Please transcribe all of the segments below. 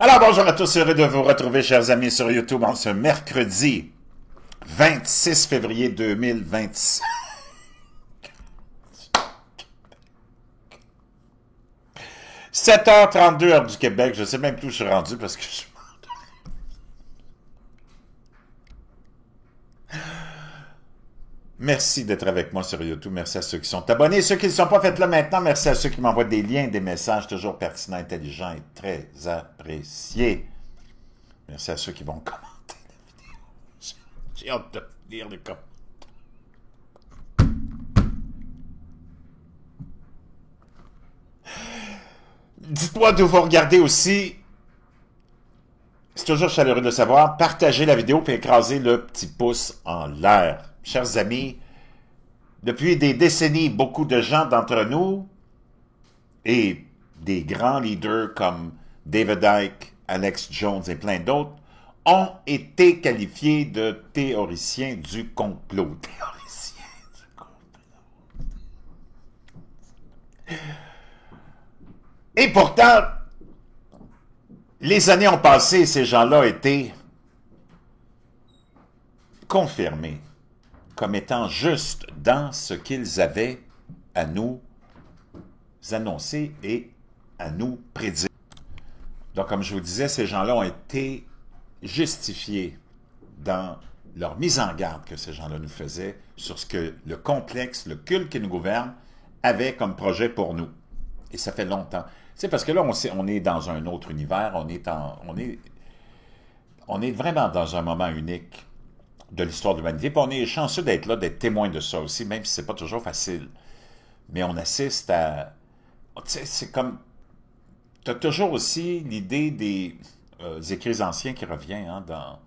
Alors bonjour à tous, heureux de vous retrouver chers amis sur YouTube en ce mercredi 26 février 2026. 7h32 heure du Québec, je sais même plus où je suis rendu parce que je suis... Merci d'être avec moi sur YouTube. Merci à ceux qui sont abonnés. Ceux qui ne sont pas, faites-le maintenant. Merci à ceux qui m'envoient des liens, des messages toujours pertinents, intelligents et très appréciés. Merci à ceux qui vont commenter la vidéo. J'ai hâte de lire les commentaires. Dites-moi d'où vous regardez aussi. C'est toujours chaleureux de savoir. Partagez la vidéo et écrasez le petit pouce en l'air. Chers amis, depuis des décennies, beaucoup de gens d'entre nous et des grands leaders comme David Icke, Alex Jones et plein d'autres ont été qualifiés de théoriciens du complot. Théoriciens du complot. Et pourtant, les années ont passé et ces gens-là ont été confirmés comme étant justes dans ce qu'ils avaient à nous annoncer et à nous prédire. Donc, comme je vous disais, ces gens-là ont été justifiés dans leur mise en garde que ces gens-là nous faisaient sur ce que le complexe, le culte qui nous gouverne, avait comme projet pour nous. Et ça fait longtemps. C'est parce que là, on est dans un autre univers, on est vraiment dans un moment unique de l'histoire de l'humanité. Puis on est chanceux d'être là, d'être témoin de ça aussi, même si c'est pas toujours facile. Mais on assiste à... C'est comme... Tu as toujours aussi l'idée des écrits anciens qui revient dans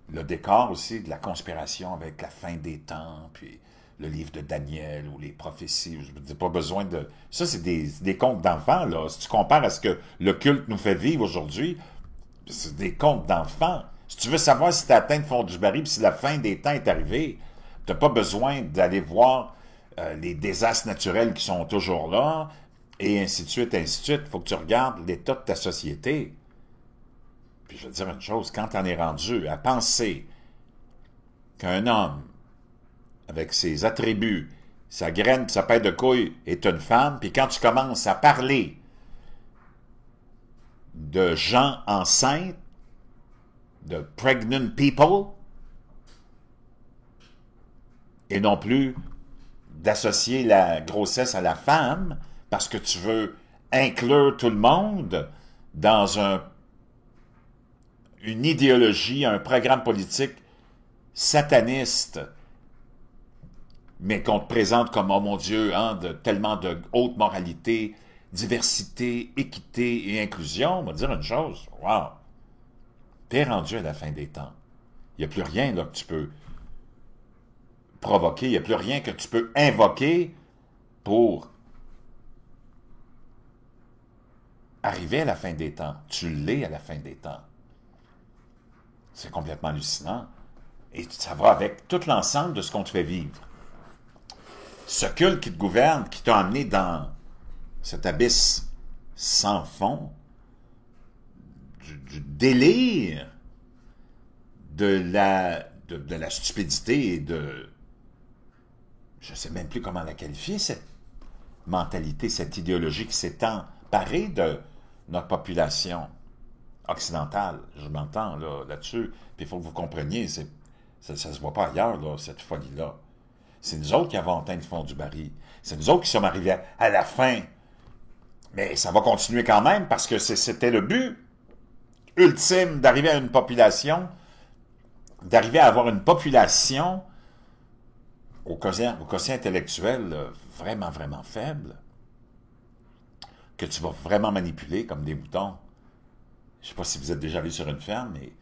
le décor aussi de la conspiration avec la fin des temps, puis le livre de Daniel ou les prophéties. Je n'ai pas besoin de... Ça, c'est des contes d'enfants, là. Si tu compares à ce que le culte nous fait vivre aujourd'hui, c'est des contes d'enfants. Si tu veux savoir si tu as atteint le fond du baril, puis si la fin des temps est arrivée, tu n'as pas besoin d'aller voir les désastres naturels qui sont toujours là, et ainsi de suite, ainsi de suite. Il faut que tu regardes l'état de ta société. Puis je vais te dire une chose, quand tu en es rendu à penser qu'un homme, avec ses attributs, sa graine, sa paire de couilles, est une femme, puis quand tu commences à parler de gens enceintes, de pregnant people, et non plus d'associer la grossesse à la femme, parce que tu veux inclure tout le monde dans une idéologie, un programme politique sataniste, mais qu'on te présente comme, oh mon Dieu, tellement de haute moralité, diversité, équité et inclusion. On va dire une chose, wow, t'es rendu à la fin des temps. Il n'y a plus rien là que tu peux provoquer, il n'y a plus rien que tu peux invoquer pour arriver à la fin des temps. Tu l'es à la fin des temps. C'est complètement hallucinant. Et ça va avec tout l'ensemble de ce qu'on te fait vivre. Ce culte qui te gouverne, qui t'a amené dans cet abysse sans fond, du délire, de la stupidité et de... Je ne sais même plus comment la qualifier, cette mentalité, cette idéologie qui s'est emparée de notre population occidentale. Je m'entends là-dessus. Puis il faut que vous compreniez, ça ne se voit pas ailleurs, là, cette folie-là. C'est nous autres qui avons atteint le fond du baril. C'est nous autres qui sommes arrivés à la fin. Mais ça va continuer quand même parce que c'était le but ultime d'arriver à une population, d'arriver à avoir une population au quotient intellectuel vraiment, vraiment faible, que tu vas vraiment manipuler comme des moutons. Je ne sais pas si vous êtes déjà allé sur une ferme, mais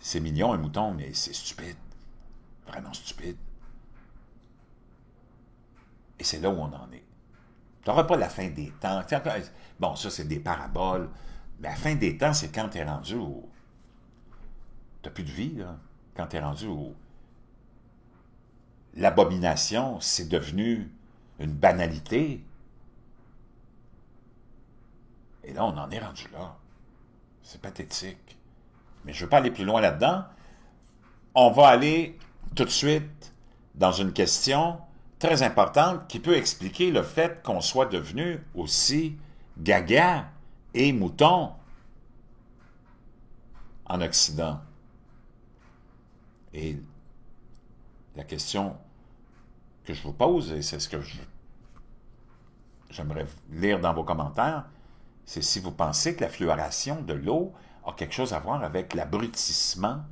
c'est mignon un mouton, mais c'est stupide. Vraiment stupide. Et c'est là où on en est. Tu n'auras pas la fin des temps. Bon, ça, c'est des paraboles. Mais la fin des temps, c'est quand tu es rendu au... Tu n'as plus de vie, là. Quand tu es rendu au... L'abomination, c'est devenu une banalité. Et là, on en est rendu là. C'est pathétique. Mais je ne veux pas aller plus loin là-dedans. On va aller tout de suite dans une question très importante qui peut expliquer le fait qu'on soit devenu aussi gaga et mouton en Occident. Et la question que je vous pose, et c'est ce que j'aimerais lire dans vos commentaires, c'est si vous pensez que la fluoration de l'eau a quelque chose à voir avec l'abrutissement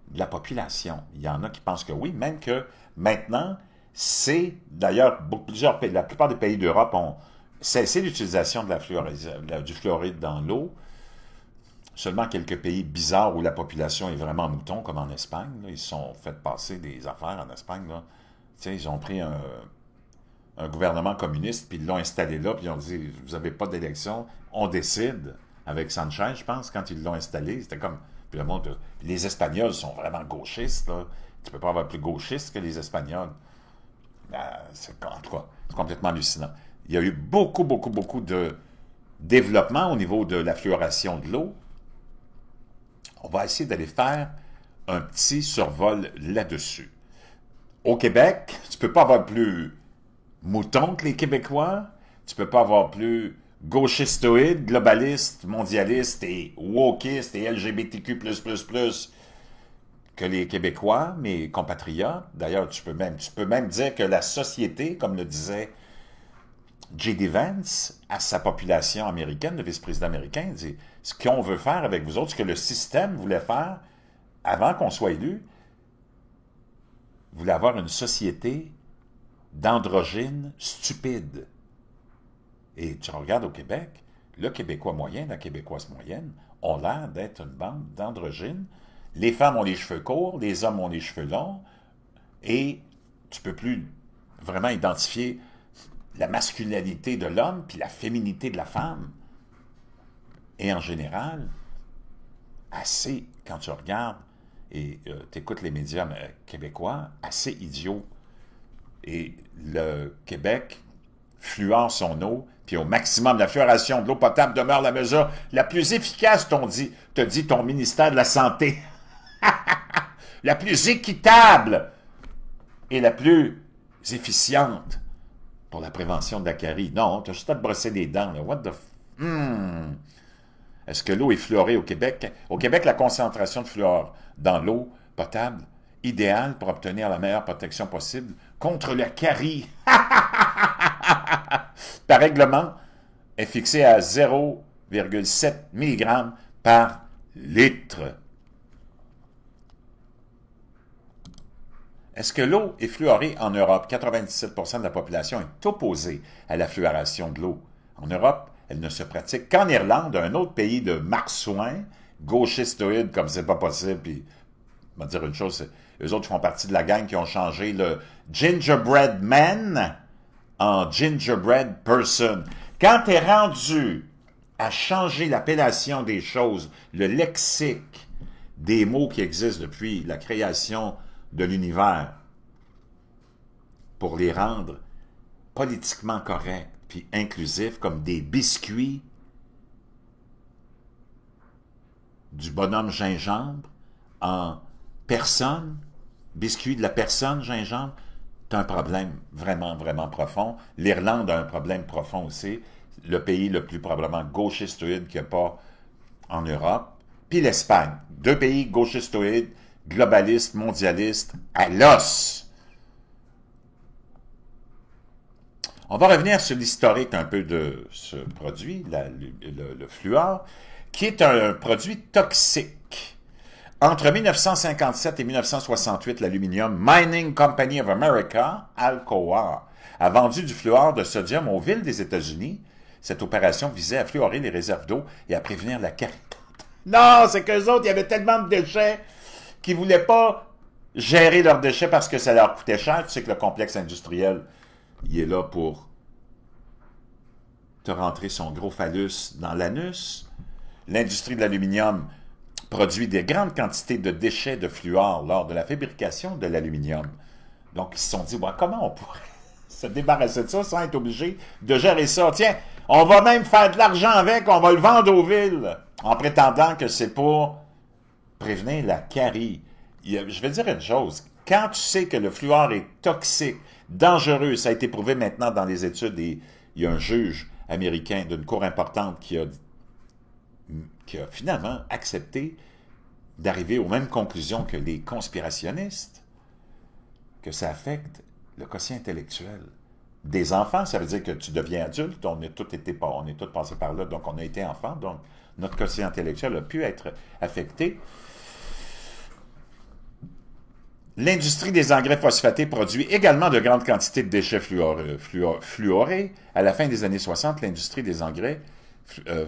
de la population. Il y en a qui pensent que oui, même que maintenant, c'est d'ailleurs plusieurs pays, la plupart des pays d'Europe ont cessé l'utilisation de du fluoride dans l'eau. Seulement quelques pays bizarres où la population est vraiment mouton, comme en Espagne. Là, ils se sont fait passer des affaires en Espagne. Là. Ils ont pris un gouvernement communiste, puis ils l'ont installé là, puis ils ont dit, vous n'avez pas d'élection, on décide, avec Sanchez, je pense, quand ils l'ont installé, c'était comme, puis le monde, les Espagnols sont vraiment gauchistes, là. Tu peux pas avoir plus gauchiste que les Espagnols. En tout cas, c'est complètement hallucinant. Il y a eu beaucoup de développement au niveau de la fluoration de l'eau. On va essayer d'aller faire un petit survol là-dessus. Au Québec, tu ne peux pas avoir plus mouton que les Québécois, tu ne peux pas avoir plus gauchistoïde, globaliste, mondialiste et wokiste et LGBTQ++ que les Québécois, mes compatriotes. D'ailleurs, tu peux même dire que la société, comme le disait J.D. Vance à sa population américaine, le vice-président américain, dit « Ce qu'on veut faire avec vous autres, ce que le système voulait faire avant qu'on soit élu, voulait avoir une société d'androgynes stupides. » Et tu regardes au Québec, le Québécois moyen, la Québécoise moyenne, ont l'air d'être une bande d'androgynes. Les femmes ont les cheveux courts, les hommes ont les cheveux longs, et tu ne peux plus vraiment identifier la masculinité de l'homme puis la féminité de la femme. Et en général, assez, quand tu regardes et tu écoutes les médias québécois, assez idiots. Et le Québec fluore son eau, puis au maximum, la fluoration de l'eau potable demeure la mesure la plus efficace, te dit ton ministère de la Santé. La plus équitable et la plus efficiente pour la prévention de la carie. Non, tu as juste à te brosser les dents. Là. What the Est-ce que l'eau est fluorée au Québec? Au Québec, la concentration de fluor dans l'eau potable, idéale pour obtenir la meilleure protection possible contre la carie, par règlement, est fixée à 0,7 mg par litre. Est-ce que l'eau est fluorée en Europe? 97% de la population est opposée à la fluoration de l'eau. En Europe, elle ne se pratique qu'en Irlande, un autre pays de marsouins, gauchistoïdes, comme c'est pas possible. Puis, on va dire une chose, eux autres font partie de la gang qui ont changé le gingerbread man en gingerbread person. Quand tu es rendu à changer l'appellation des choses, le lexique des mots qui existent depuis la création de l'univers, pour les rendre politiquement corrects puis inclusifs, comme des biscuits du bonhomme gingembre en personne, biscuit de la personne gingembre, tu as un problème vraiment, vraiment profond. L'Irlande a un problème profond aussi, le pays le plus probablement gauchistoïde qu'il n'y a pas en Europe, puis l'Espagne. Deux pays gauchistoïdes, globalistes, mondialistes, à l'os. On va revenir sur l'historique un peu de ce produit, le fluor, qui est un produit toxique. Entre 1957 et 1968, l'Aluminium Mining Company of America, Alcoa, a vendu du fluor de sodium aux villes des États-Unis. Cette opération visait à fluorer les réserves d'eau et à prévenir la carie. Non, c'est qu'eux autres, il y avait tellement de déchets qu'ils ne voulaient pas gérer leurs déchets parce que ça leur coûtait cher. Tu sais que le complexe industriel, il est là pour te rentrer son gros phallus dans l'anus. L'industrie de l'aluminium produit des grandes quantités de déchets de fluor lors de la fabrication de l'aluminium. Donc, ils se sont dit, comment on pourrait se débarrasser de ça sans être obligé de gérer ça. Tiens, on va même faire de l'argent avec, on va le vendre aux villes, en prétendant que c'est pour prévenir la carie. Je vais dire une chose, quand tu sais que le fluor est toxique, dangereux, ça a été prouvé maintenant dans les études, et il y a un juge américain d'une cour importante qui a finalement accepté d'arriver aux mêmes conclusions que les conspirationnistes, que ça affecte le quotient intellectuel. Des enfants, ça veut dire que tu deviens adulte, on est tous passés par là, donc on a été enfants, donc notre quotient intellectuel a pu être affecté. L'industrie des engrais phosphatés produit également de grandes quantités de déchets fluorés. À la fin des années 60, l'industrie des engrais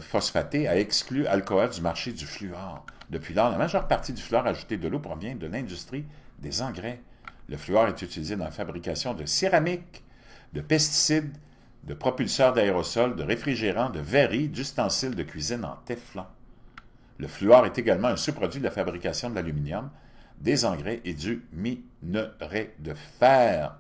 phosphatés a exclu Alcoa du marché du fluor. Depuis lors, la majeure partie du fluor ajouté de l'eau provient de l'industrie des engrais. Le fluor est utilisé dans la fabrication de céramique, de pesticides, de propulseurs d'aérosols, de réfrigérants, de verreries, d'ustensiles de cuisine en téflon. Le fluor est également un sous-produit de la fabrication de l'aluminium, des engrais et du minerai de fer.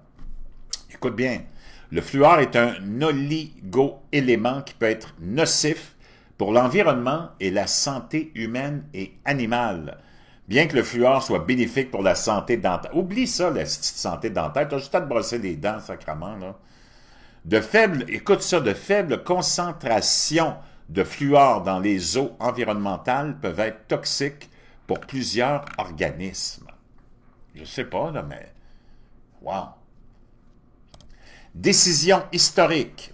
Écoute bien, le fluor est un oligo-élément qui peut être nocif pour l'environnement et la santé humaine et animale. Bien que le fluor soit bénéfique pour la santé dentaire, oublie ça, la santé dentaire, tu as juste à te brosser les dents, sacrément, là. De faibles concentrations de fluor dans les eaux environnementales peuvent être toxiques pour plusieurs organismes. Je sais pas, là, mais... Wow! Décision historique.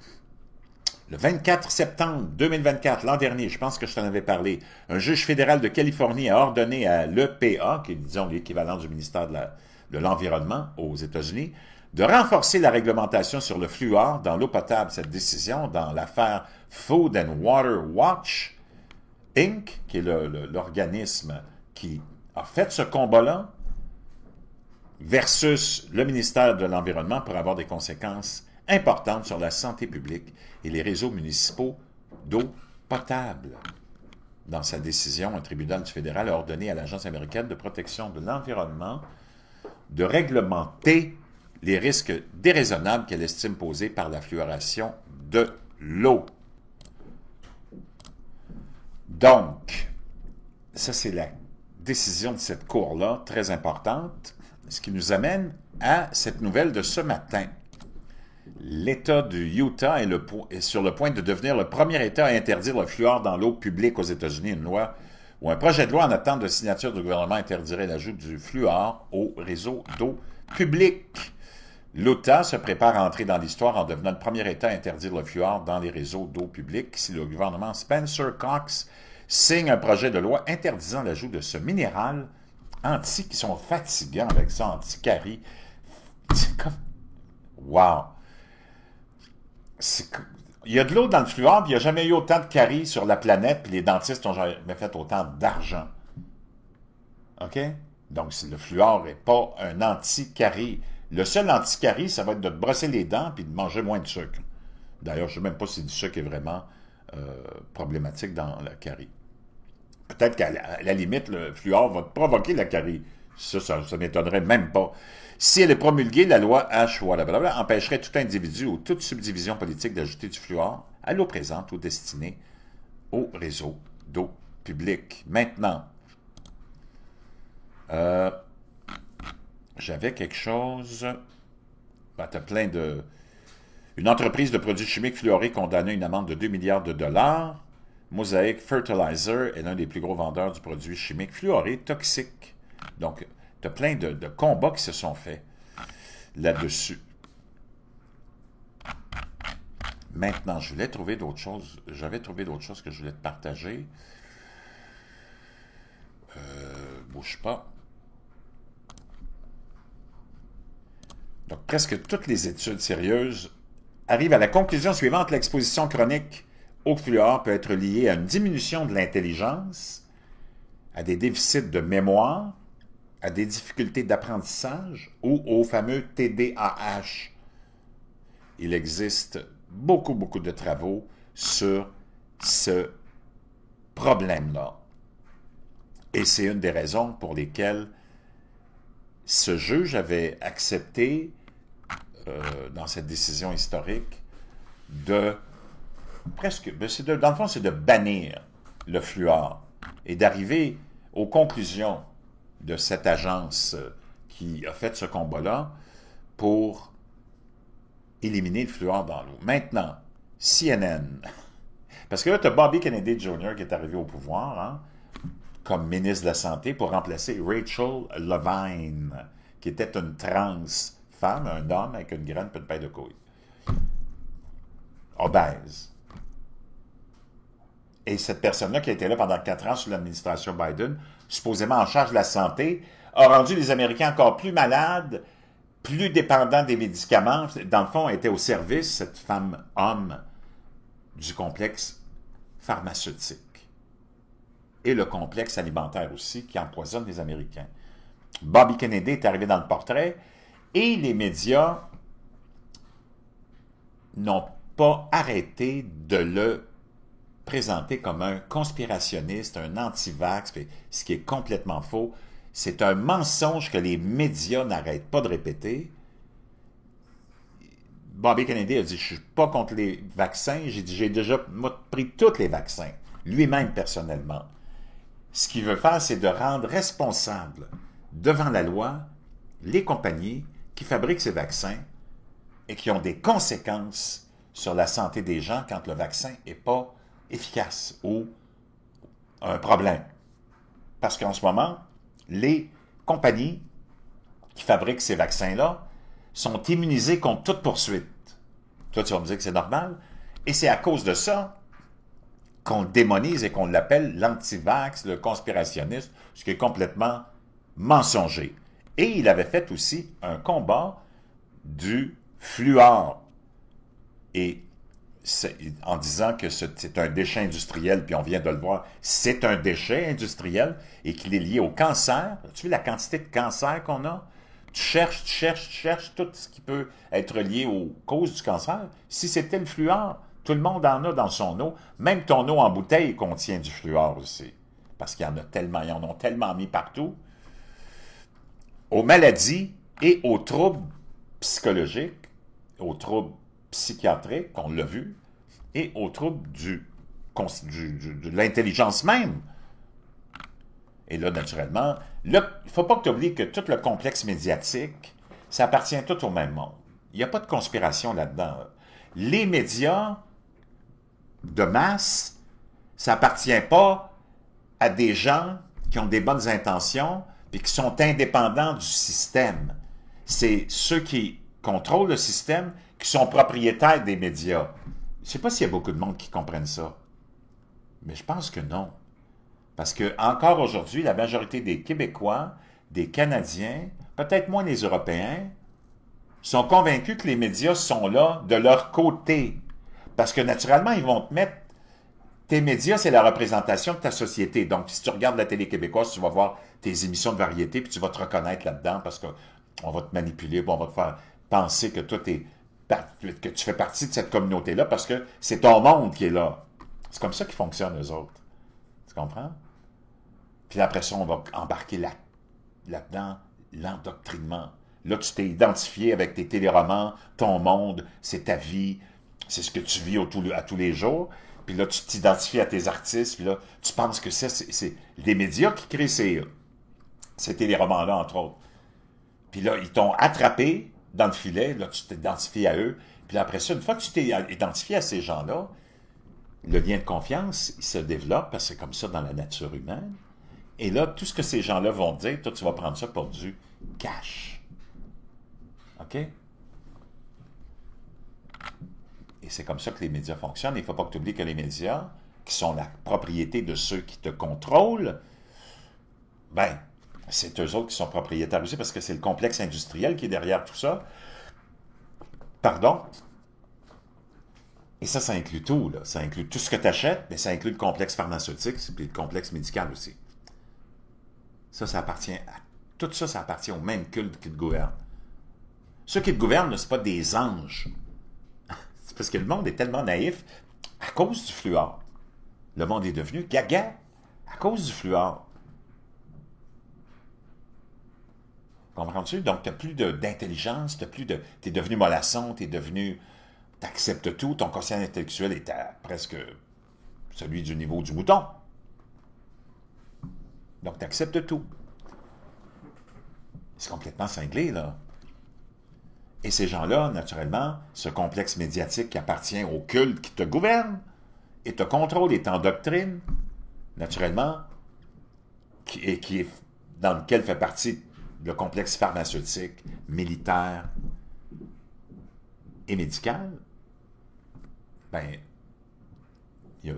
Le 24 septembre 2024, l'an dernier, je pense que je t'en avais parlé, un juge fédéral de Californie a ordonné à l'EPA, qui est, disons, l'équivalent du ministère de l'Environnement aux États-Unis, de renforcer la réglementation sur le fluor dans l'eau potable. Cette décision, dans l'affaire Food and Water Watch, Inc., qui est l'organisme qui a fait ce combat-là, versus le ministère de l'Environnement, pour avoir des conséquences importantes sur la santé publique et les réseaux municipaux d'eau potable. Dans sa décision, un tribunal du fédéral a ordonné à l'Agence américaine de protection de l'environnement de réglementer les risques déraisonnables qu'elle estime posés par la fluoration de l'eau. Donc, ça c'est la décision de cette cour-là, très importante, ce qui nous amène à cette nouvelle de ce matin. L'État du Utah est sur le point de devenir le premier État à interdire le fluor dans l'eau publique aux États-Unis. Une loi ou un projet de loi en attente de signature du gouvernement interdirait l'ajout du fluor au réseau d'eau publique. L'Utah se prépare à entrer dans l'histoire en devenant le premier État à interdire le fluor dans les réseaux d'eau publique si le gouvernement Spencer Cox signe un projet de loi interdisant l'ajout de ce minéral qui sont fatigants avec ça, anti-carie. C'est comme... Wow! Il y a de l'eau dans le fluor, puis il n'y a jamais eu autant de caries sur la planète, puis les dentistes n'ont jamais fait autant d'argent. OK? Donc, le fluor n'est pas un anti-carie. Le seul anti-carie, ça va être de te brosser les dents puis de manger moins de sucre. D'ailleurs, je ne sais même pas si du sucre est vraiment problématique dans la carie. Peut-être qu'à la limite, le fluor va provoquer la carie. Ça m'étonnerait même pas. Si elle est promulguée, la loi H, empêcherait tout individu ou toute subdivision politique d'ajouter du fluor à l'eau présente ou destinée au réseau d'eau publique. Maintenant, j'avais quelque chose... Ben, t'as plein de... Une entreprise de produits chimiques fluorés condamnée à une amende de 2 milliards de dollars. Mosaic Fertilizer est l'un des plus gros vendeurs du produit chimique fluoré toxique. Donc, tu as plein de combats qui se sont faits là-dessus. Maintenant, je voulais trouver d'autres choses. J'avais trouvé d'autres choses que je voulais te partager. Bouge pas. Donc, presque toutes les études sérieuses arrivent à la conclusion suivante: l'exposition chronique au fluor peut être liée à une diminution de l'intelligence, à des déficits de mémoire, à des difficultés d'apprentissage ou au fameux TDAH. Il existe beaucoup de travaux sur ce problème-là. Et c'est une des raisons pour lesquelles ce juge avait accepté dans cette décision historique de presque, dans le fond, c'est de bannir le fluor et d'arriver aux conclusions de cette agence qui a fait ce combat-là pour éliminer le fluor dans l'eau. Maintenant, CNN, parce que là, tu as Bobby Kennedy Jr. qui est arrivé au pouvoir, hein, comme ministre de la Santé pour remplacer Rachel Levine, qui était une trans femme, un homme avec une graine peu de paille de couille. Obèse. Et cette personne-là qui a été là pendant 4 ans sous l'administration Biden, supposément en charge de la santé, a rendu les Américains encore plus malades, plus dépendants des médicaments. Dans le fond, elle était au service, cette femme-homme, du complexe pharmaceutique. Et le complexe alimentaire aussi, qui empoisonne les Américains. Bobby Kennedy est arrivé dans le portrait, et les médias n'ont pas arrêté de le présenter comme un conspirationniste, un anti-vax, ce qui est complètement faux. C'est un mensonge que les médias n'arrêtent pas de répéter. Bobby Kennedy a dit « Je ne suis pas contre les vaccins. » J'ai dit « J'ai déjà pris tous les vaccins. » Lui-même, personnellement. Ce qu'il veut faire, c'est de rendre responsables devant la loi les compagnies qui fabriquent ces vaccins et qui ont des conséquences sur la santé des gens quand le vaccin n'est pas efficace ou un problème. Parce qu'en ce moment, les compagnies qui fabriquent ces vaccins-là sont immunisées contre toute poursuite. Toi, tu vas me dire que c'est normal. Et c'est à cause de ça qu'on le démonise et qu'on l'appelle l'anti-vax, le conspirationniste, ce qui est complètement mensonger. Et il avait fait aussi un combat du fluor. Et en disant que c'est un déchet industriel, puis on vient de le voir, c'est un déchet industriel et qu'il est lié au cancer. Tu vois la quantité de cancer qu'on a? Tu cherches tout ce qui peut être lié aux causes du cancer. Si c'était le fluor, tout le monde en a dans son eau. Même ton eau en bouteille contient du fluor aussi. Parce qu'il y en a tellement, ils en ont tellement mis partout. Aux maladies et aux troubles psychologiques, aux troubles psychiatriques, on l'a vu, et aux troubles de l'intelligence même. Et là, naturellement, il ne faut pas que tu oublies que tout le complexe médiatique, ça appartient tout au même monde. Il n'y a pas de conspiration là-dedans. Les médias de masse, ça appartient pas à des gens qui ont des bonnes intentions et qui sont indépendants du système. C'est ceux qui contrôlent le système qui sont propriétaires des médias. Je ne sais pas s'il y a beaucoup de monde qui comprennent ça, mais je pense que non. Parce que encore aujourd'hui, la majorité des Québécois, des Canadiens, peut-être moins les Européens, sont convaincus que les médias sont là de leur côté. Parce que naturellement, ils vont te mettre... Tes médias, c'est la représentation de ta société. Donc, si tu regardes la télé québécoise, tu vas voir tes émissions de variété, puis tu vas te reconnaître là-dedans parce qu'on va te manipuler, puis on va te faire penser que toi, que tu fais partie de cette communauté-là parce que c'est ton monde qui est là. C'est comme ça qu'ils fonctionnent, eux autres. Tu comprends? Puis après ça, on va embarquer là-dedans l'endoctrinement. Là, tu t'es identifié avec tes téléromans, ton monde, c'est ta vie, c'est ce que tu vis à tous les jours. Puis là, tu t'identifies à tes artistes, puis là, tu penses que c'est les médias qui créent ces téléromans-là, entre autres. Puis là, ils t'ont attrapé dans le filet, là, tu t'identifies à eux. Puis après ça, une fois que tu t'es identifié à ces gens-là, le lien de confiance, il se développe, parce que c'est comme ça dans la nature humaine. Et là, tout ce que ces gens-là vont dire, toi, tu vas prendre ça pour du cash. OK? Et c'est comme ça que les médias fonctionnent. Il ne faut pas que tu oublies que les médias, qui sont la propriété de ceux qui te contrôlent, ben, c'est eux autres qui sont propriétaires aussi, parce que c'est le complexe industriel qui est derrière tout ça. Pardon? Et ça inclut tout, là. Ça inclut tout ce que tu achètes, mais ça inclut le complexe pharmaceutique, puis le complexe médical aussi. Ça appartient à... Tout ça, ça appartient au même culte qui te gouverne. Ceux qui te gouvernent, ce n'est pas des anges. C'est parce que le monde est tellement naïf à cause du fluor. Le monde est devenu gaga à cause du fluor. Comprends-tu? Donc, tu n'as plus d'intelligence, t'es devenu mollasson, t'acceptes tout, ton quotient intellectuel est à presque celui du niveau du mouton. Donc, tu acceptes tout. C'est complètement cinglé, là. Et ces gens-là, naturellement, ce complexe médiatique qui appartient au culte qui te gouverne et te contrôle et t'endoctrine, naturellement, dans lequel fait partie le complexe pharmaceutique, militaire et médical, ben, il y a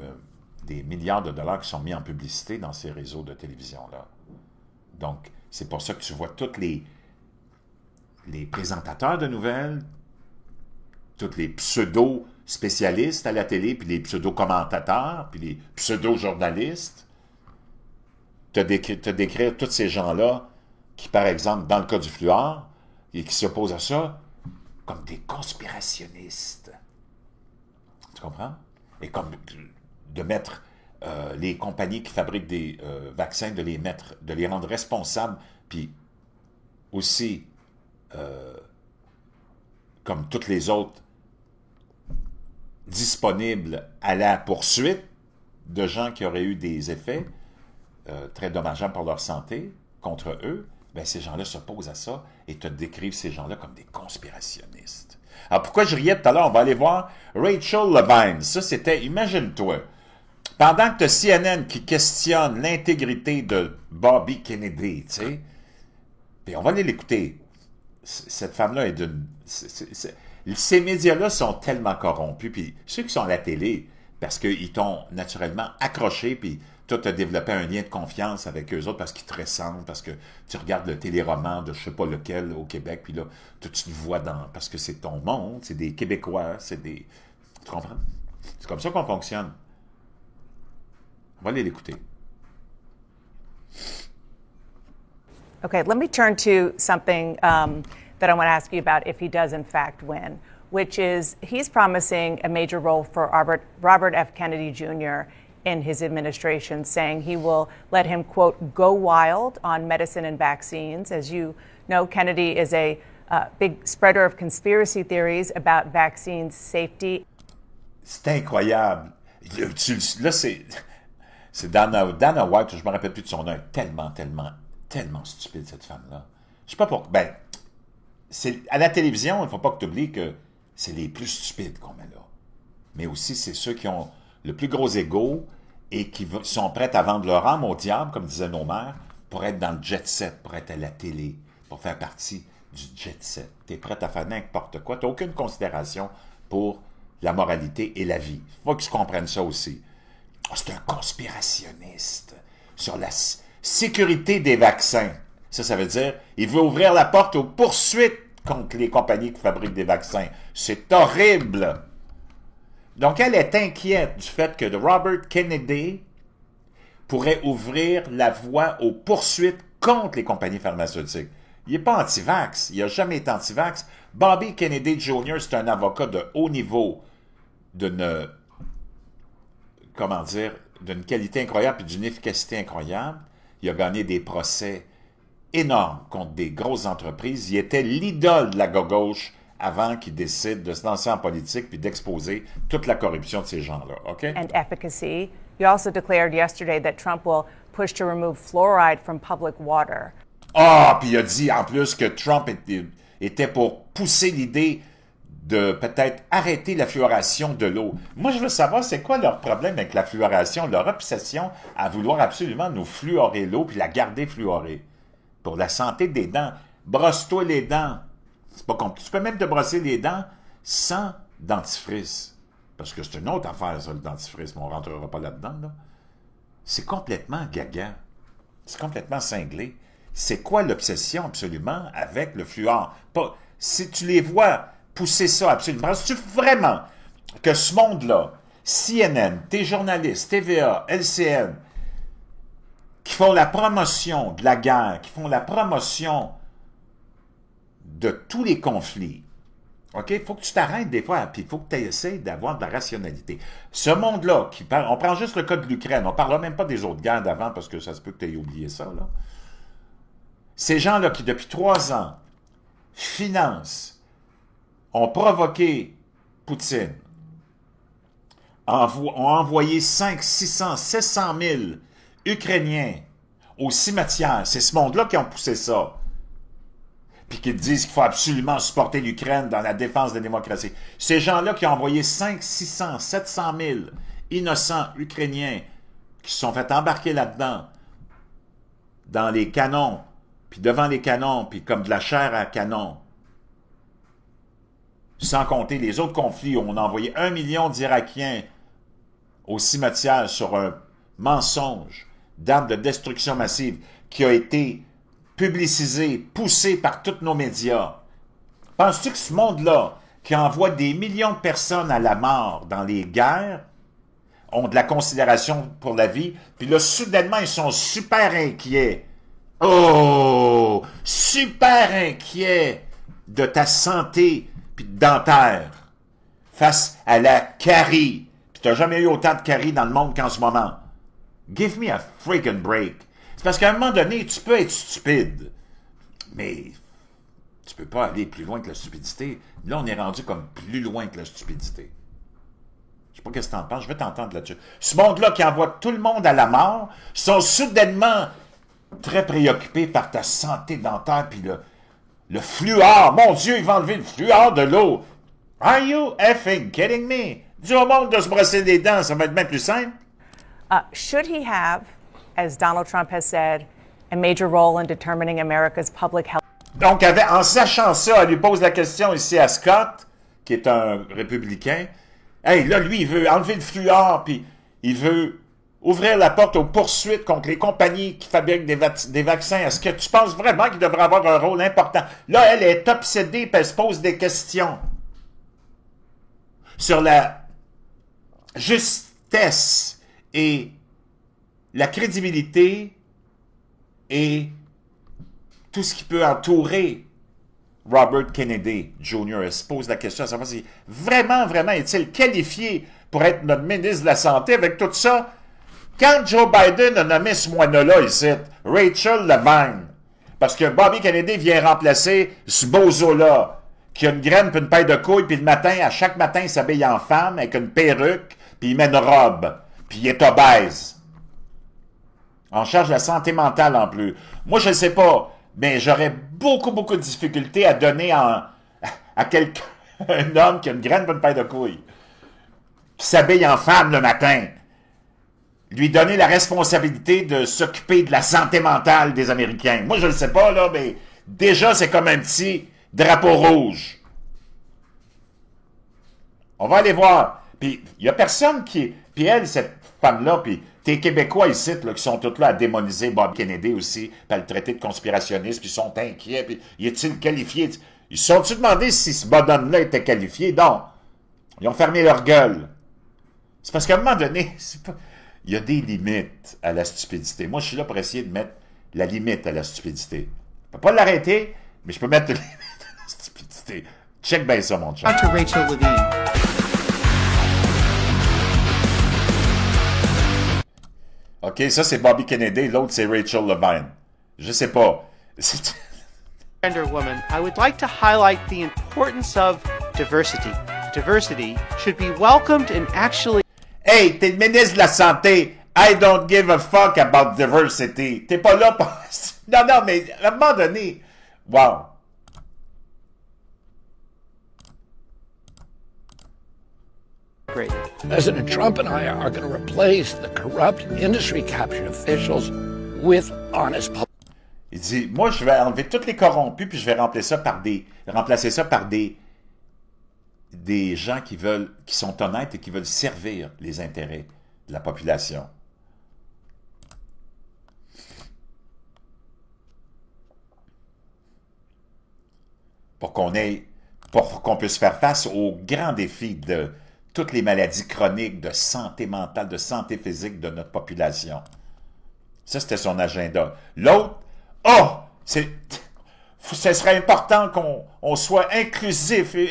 des milliards de dollars qui sont mis en publicité dans ces réseaux de télévision-là. Donc, c'est pour ça que tu vois tous les présentateurs de nouvelles, tous les pseudo-spécialistes à la télé, puis les pseudo-commentateurs, puis les pseudo-journalistes, te décrire tous ces gens-là qui, par exemple, dans le cas du fluor, et qui s'opposent à ça, comme des conspirationnistes. Tu comprends? Et comme de mettre les compagnies qui fabriquent des vaccins, de les rendre responsables, puis aussi, comme toutes les autres, disponibles à la poursuite de gens qui auraient eu des effets très dommageables pour leur santé contre eux, ben ces gens-là s'opposent à ça et te décrivent ces gens-là comme des conspirationnistes. Alors pourquoi je riais tout à l'heure? On va aller voir Rachel Levine. Ça, c'était, imagine-toi, pendant que tu as CNN qui questionne l'intégrité de Bobby Kennedy, tu sais, puis on va aller l'écouter. Cette femme-là est d'une... Ces médias-là sont tellement corrompus, puis ceux qui sont à la télé, parce qu'ils t'ont naturellement accroché, puis toi, tu as développé un lien de confiance avec eux autres parce qu'ils te ressemblent, parce que tu regardes le téléroman de je sais pas lequel au Québec, puis là, tu te vois dans... Parce que c'est ton monde, c'est des Québécois, c'est des... Tu comprends? C'est comme ça qu'on fonctionne. On va aller l'écouter. Okay, let me turn to something that I want to ask you about if he does in fact win, which is he's promising a major role for Robert F. Kennedy Jr. in his administration, saying he will let him, quote, go wild on medicine and vaccines. As you know, Kennedy is a big spreader of conspiracy theories about vaccine safety. C'est incroyable. Là, c'est Dana White, je me rappelle plus de son nom, tellement stupide, cette femme-là. Je sais pas pourquoi. Ben, à la télévision, il ne faut pas que tu oublies que c'est les plus stupides qu'on met là. Mais aussi, c'est ceux qui ont le plus gros ego et qui sont prêts à vendre leur âme au diable, comme disaient nos mères, pour être dans le jet-set, pour être à la télé, pour faire partie du jet-set. Tu es prêt à faire n'importe quoi. Tu n'as aucune considération pour la moralité et la vie. Il faut qu'ils comprennent ça aussi. Oh, c'est un conspirationniste sur la sécurité des vaccins. Ça veut dire il veut ouvrir la porte aux poursuites contre les compagnies qui fabriquent des vaccins. C'est horrible! Donc, elle est inquiète du fait que Robert Kennedy pourrait ouvrir la voie aux poursuites contre les compagnies pharmaceutiques. Il n'est pas anti-vax. Il n'a jamais été anti-vax. Bobby Kennedy Jr., c'est un avocat de haut niveau, d'une qualité incroyable et d'une efficacité incroyable. Il a gagné des procès énormes contre des grosses entreprises. Il était l'idole de la gauche avant qu'il décide de se lancer en politique puis d'exposer toute la corruption de ces gens-là. Okay? And efficacy. You also declared yesterday that Trump will push to remove fluoride from public water. Puis il a dit en plus que Trump était pour pousser l'idée de peut-être arrêter la fluoration de l'eau. Moi, je veux savoir, c'est quoi leur problème avec la fluoration, leur obsession à vouloir absolument nous fluorer l'eau puis la garder fluorée. Pour la santé des dents. Brosse-toi les dents. C'est pas compliqué. Tu peux même te brosser les dents sans dentifrice. Parce que c'est une autre affaire, ça, le dentifrice, mais on ne rentrera pas là-dedans. Là. C'est complètement gaga. C'est complètement cinglé. C'est quoi l'obsession, absolument, avec le fluor? Si tu les vois pousser ça, absolument, penses-tu vraiment que ce monde-là, CNN, tes journalistes, TVA, LCN, qui font la promotion de la guerre, qui font la promotion de tous les conflits, OK? Il faut que tu t'arrêtes des fois, puis il faut que tu essaies d'avoir de la rationalité. Ce monde-là, on prend juste le cas de l'Ukraine, on ne parlera même pas des autres guerres d'avant, parce que ça se peut que tu aies oublié ça, là. Ces gens-là qui, depuis 3 ans, financent, ont provoqué Poutine, ont envoyé 500, 600, 700 000 Ukrainiens au cimetière. C'est ce monde-là qui ont poussé ça. Puis qui disent qu'il faut absolument supporter l'Ukraine dans la défense de la démocratie. Ces gens-là qui ont envoyé 500, 600, 700 000 innocents Ukrainiens qui se sont fait embarquer là-dedans, dans les canons, puis devant les canons, puis comme de la chair à canon. Sans compter les autres conflits où on a envoyé 1 million d'Irakiens au cimetière sur un mensonge d'armes de destruction massive qui a été publicisé, poussé par tous nos médias. Penses-tu que ce monde-là, qui envoie des millions de personnes à la mort dans les guerres, ont de la considération pour la vie, puis là, soudainement, ils sont super inquiets. Oh! Super inquiets de ta santé puis dentaire face à la carie. Puis t'as jamais eu autant de caries dans le monde qu'en ce moment. Give me a freaking break. C'est parce qu'à un moment donné, tu peux être stupide, mais tu peux pas aller plus loin que la stupidité. Là, on est rendu comme plus loin que la stupidité. Je sais pas qu'est-ce que t'en penses, je vais t'entendre là-dessus. Ce monde-là qui envoie tout le monde à la mort sont soudainement très préoccupés par ta santé dentaire puis le fluor. Mon Dieu, il va enlever le fluor de l'eau. Are you effing kidding me? Dis au monde de se brosser les dents, ça va être bien plus simple. Should he have, as Donald Trump has said, a major role in determining America's public health? Donc, en sachant ça, elle lui pose la question ici à Scott, qui est un républicain. Hey, là, lui, il veut enlever le fluor, puis il veut ouvrir la porte aux poursuites contre les compagnies qui fabriquent des vaccins. Est-ce que tu penses vraiment qu'il devrait avoir un rôle important? Là, elle est obsédée, puis elle se pose des questions sur la justesse et la crédibilité et tout ce qui peut entourer Robert Kennedy Jr. Elle se pose la question à savoir si vraiment est-il qualifié pour être notre ministre de la Santé avec tout ça? Quand Joe Biden a nommé ce moine-là ici, Rachel Levine, parce que Bobby Kennedy vient remplacer ce bozo-là, qui a une graine puis une paille de couilles, puis le matin, à chaque matin, il s'habille en femme avec une perruque, puis il met une robe, puis il est obèse. On charge la santé mentale en plus. Moi, je ne sais pas, mais j'aurais beaucoup de difficultés à donner à quelqu'un, un homme qui a une graine puis une paille de couilles, qui s'habille en femme le matin, lui donner la responsabilité de s'occuper de la santé mentale des Américains. Moi, je ne le sais pas, là, mais déjà, c'est comme un petit drapeau rouge. On va aller voir. Puis, il n'y a personne qui... Puis elle, cette femme-là, puis tes Québécois ici, là, qui sont tous là à démoniser Bob Kennedy aussi, puis à le traiter de conspirationniste, puis ils sont inquiets, puis est-il qualifié? Ils se sont-ils demandé si ce bonhomme-là était qualifié? Non. Ils ont fermé leur gueule. C'est parce qu'à un moment donné, il y a des limites à la stupidité. Moi, je suis là pour essayer de mettre la limite à la stupidité. Je ne peux pas l'arrêter, mais je peux mettre la limite à la stupidité. Check bien ça, mon chat. To Rachel Levine. OK, ça, c'est Bobby Kennedy. L'autre, c'est Rachel Levine. Je sais pas. Woman, I would like to highlight the importance of diversity. Diversity should be welcomed and actually... Hey, t'es le ministre de la Santé. I don't give a fuck about diversity. T'es pas là pour... Non, mais à un moment donné... Wow. President Trump and I are going to replace the corrupt, industry-captured officials with honest public. Il dit, moi, je vais enlever tous les corrompus, puis je vais remplacer ça par des gens qui sont honnêtes et qui veulent servir les intérêts de la population. Pour qu'on puisse faire face aux grands défis de toutes les maladies chroniques, de santé mentale, de santé physique de notre population. Ça, c'était son agenda. L'autre, ce serait important qu'on soit inclusif et...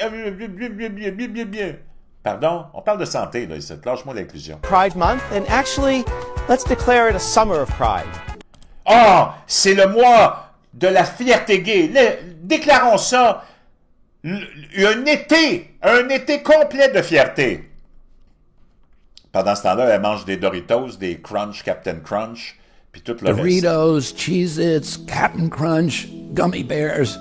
Pardon? On parle de santé, là, ici. Lâche-moi l'inclusion. Pride Month, and actually, let's declare it a summer of pride. C'est le mois de la fierté gay. Déclarons ça. Un été complet de fierté. Pendant ce temps-là, elle mange des Doritos, des Crunch, Captain Crunch, puis tout le reste. Doritos, Cheez-Its, Captain Crunch, Gummy Bears.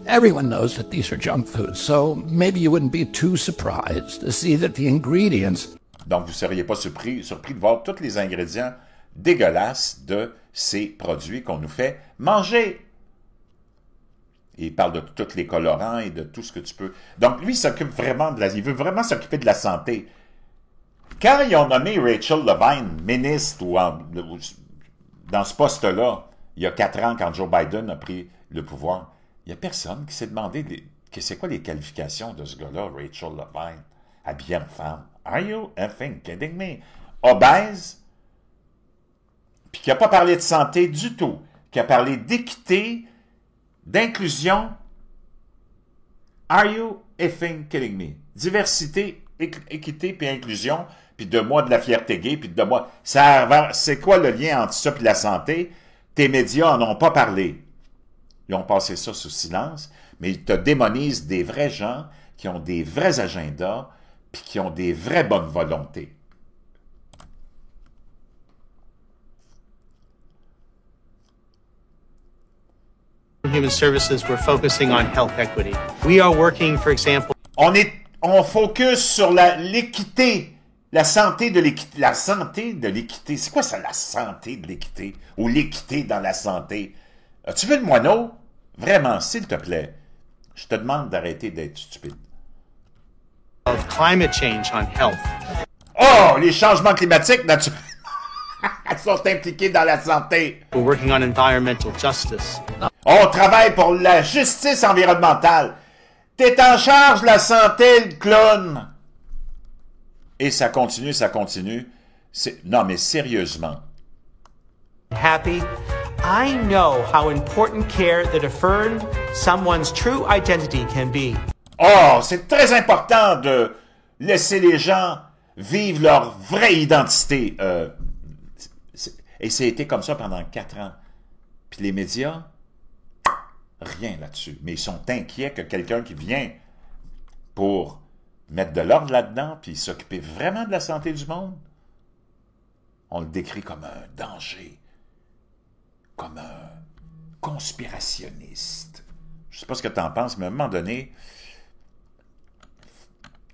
Everyone knows that these are junk foods, so maybe you wouldn't be too surprised to see that the ingredients... Donc, vous ne seriez pas surpris de voir tous les ingrédients dégueulasses de ces produits qu'on nous fait manger. Et il parle de tous les colorants et de tout ce que tu peux... Donc, lui, il s'occupe vraiment il veut vraiment s'occuper de la santé. Quand ils ont nommé Rachel Levine ministre dans ce poste-là, il y a 4 ans, quand Joe Biden a pris le pouvoir, il n'y a personne qui s'est demandé c'est quoi les qualifications de ce gars-là, Rachel Levine, habillé en femme. Are you effing kidding me? Obèse, puis qui n'a pas parlé de santé du tout, qui a parlé d'équité, d'inclusion. Are you effing kidding me? Diversité, équité, puis inclusion, puis de moi de la fierté gay, puis de moi... C'est quoi le lien entre ça et la santé? Tes médias n'en ont pas parlé. Ils ont passé ça sous silence, mais ils te démonisent des vrais gens qui ont des vrais agendas, puis qui ont des vraies bonnes volontés. Human Services, we're focusing on health equity. We are working, for example... On focus sur l'équité, la santé de l'équité. La santé de l'équité. C'est quoi ça, la santé de l'équité? Ou l'équité dans la santé? As-tu vu le moineau? Vraiment, s'il te plaît, je te demande d'arrêter d'être stupide. Of climate change on health. Oh, les changements climatiques, naturellement, sont impliqués dans la santé. We're working on environmental justice. On travaille pour la justice environnementale. T'es en charge de la santé, le clown. Et ça continue, ça continue. Non, mais sérieusement. Happy. I know how important care that affirmed someone's true identity can be. Oh, c'est très important de laisser les gens vivre leur vraie identité. Et ça a été comme ça pendant 4 ans. Puis les médias, rien là-dessus. Mais ils sont inquiets que quelqu'un qui vient pour mettre de l'ordre là-dedans, puis s'occuper vraiment de la santé du monde, on le décrit comme un danger, comme un conspirationniste. Je ne sais pas ce que tu en penses, mais à un moment donné,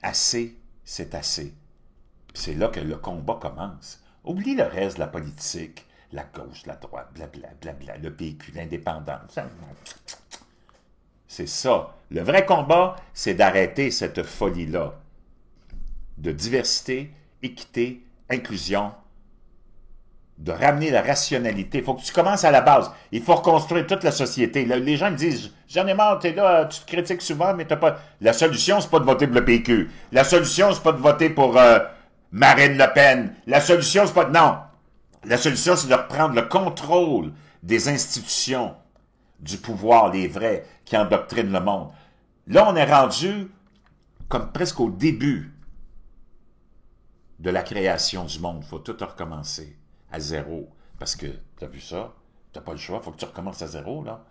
assez, c'est assez. Puis c'est là que le combat commence. Oublie le reste de la politique, la gauche, la droite, blablabla, bla, bla, bla, le PQ, l'indépendance. C'est ça. Le vrai combat, c'est d'arrêter cette folie-là de diversité, équité, inclusion, de ramener la rationalité. Il faut que tu commences à la base. Il faut reconstruire toute la société. Les gens me disent, j'en ai marre, t'es là, tu te critiques souvent, mais t'as pas... La solution, c'est pas de voter pour le PQ. La solution, c'est pas de voter pour Marine Le Pen. La solution, c'est pas... Non. La solution, c'est de reprendre le contrôle des institutions, du pouvoir, les vrais, qui endoctrinent le monde. Là, on est rendu comme presque au début de la création du monde. Il faut tout recommencer à zéro. Parce que, t'as vu ça? T'as pas le choix, il faut que tu recommences à zéro, là.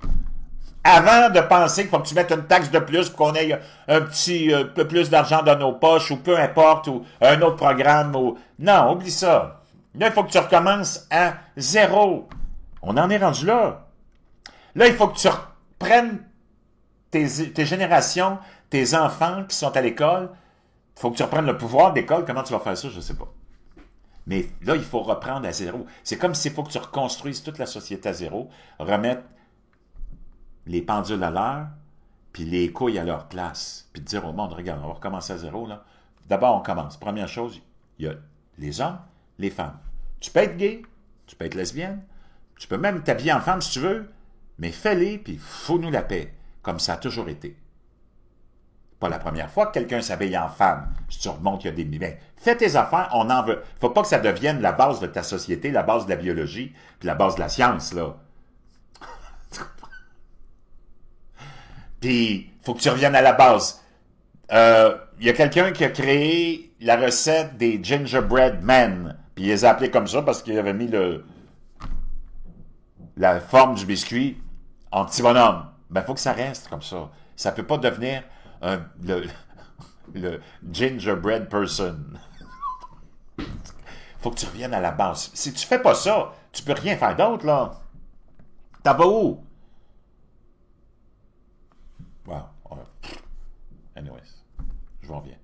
Avant de penser qu'il faut que tu mettes une taxe de plus pour qu'on ait un petit peu plus d'argent dans nos poches, ou peu importe, ou un autre programme, ou... Non, oublie ça. Là, il faut que tu recommences à zéro. On en est rendu là. Là, il faut que tu reprennes tes générations, tes enfants qui sont à l'école. Il faut que tu reprennes le pouvoir d'école. Comment tu vas faire ça? Je ne sais pas. Mais là, il faut reprendre à zéro. C'est comme s'il faut que tu reconstruises toute la société à zéro, remettre les pendules à l'heure, puis les couilles à leur place, puis dire au monde, regarde, on va recommencer à zéro, là. D'abord, on commence. Première chose, il y a les hommes, les femmes. Tu peux être gay, tu peux être lesbienne, tu peux même t'habiller en femme si tu veux, mais fais-les, puis fous-nous la paix, comme ça a toujours été. Pas la première fois que quelqu'un s'habille en femme. Si tu remontes, il y a des... Ben, fais tes affaires, on en veut. Faut pas que ça devienne la base de ta société, la base de la biologie, puis la base de la science, là. Puis, faut que tu reviennes à la base. Il y a quelqu'un qui a créé la recette des gingerbread men. Puis il les a appelés comme ça parce qu'il avait mis la forme du biscuit en petit bonhomme. Ben, il faut que ça reste comme ça. Ça peut pas devenir le gingerbread person. Faut que tu reviennes à la base. Si tu fais pas ça, tu peux rien faire d'autre, là. T'en vas où? Wow. Anyways, je vous reviens.